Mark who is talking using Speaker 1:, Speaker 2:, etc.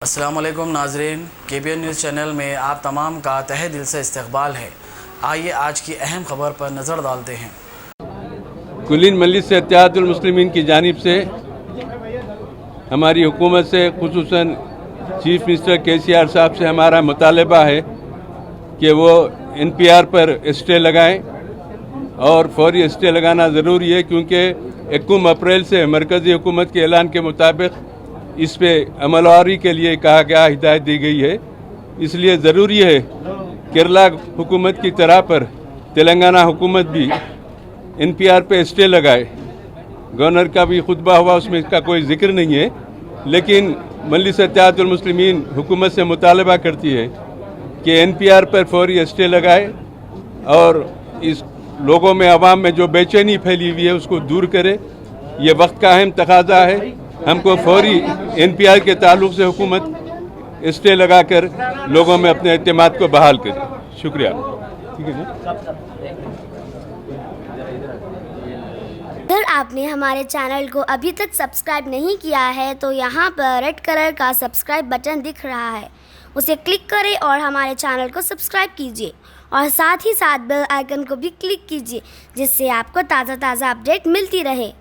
Speaker 1: अस्सलाम वालेकुम नाज़रीन, KBN न्यूज़ चैनल में आप तमाम का तहे दिल से इस्तकबाल है। आइए आज की अहम खबर पर नज़र डालते हैं।
Speaker 2: कुलीन मजलिस इत्तेहादुल मुस्लिमीन की जानिब से हमारी हुकूमत से खुसूसन चीफ मिनिस्टर KCR साहब से हमारा मुतालबा है कि वो NPR पर स्टे लगाएं और फौरी स्टे लगाना ज़रूरी है, क्योंकि 21 अप्रैल से मरकज़ी हुकूमत के ऐलान के मुताबिक इस पे अमलवारी के लिए कहा गया, हिदायत दी गई है। इसलिए ज़रूरी है केरला हुकूमत की तरह पर तेलंगाना हुकूमत भी NPR पे स्टे लगाए। गवर्नर का भी खुतबा हुआ, उसमें इसका कोई जिक्र नहीं है, लेकिन मजलिस इत्तेहादुल मुस्लिमीन हुकूमत से मुतालबा करती है कि NPR पर फौरी स्टे लगाए और इस लोगों में, आवाम में जो बेचैनी फैली हुई है उसको दूर करे। ये वक्त का अहम तकाजा है। हमको फौरी NPR के ताल्लुक से हुकूमत स्टे लगाकर लोगों में अपने एतमाद को बहाल करे। शुक्रिया। ठीक है जी।
Speaker 3: अगर आपने हमारे चैनल को अभी तक सब्सक्राइब नहीं किया है तो यहाँ पर रेड कलर का सब्सक्राइब बटन दिख रहा है, उसे क्लिक करें और हमारे चैनल को सब्सक्राइब कीजिए और साथ ही साथ बेल आइकन को भी क्लिक कीजिए, जिससे आपको ताज़ा अपडेट मिलती रहे।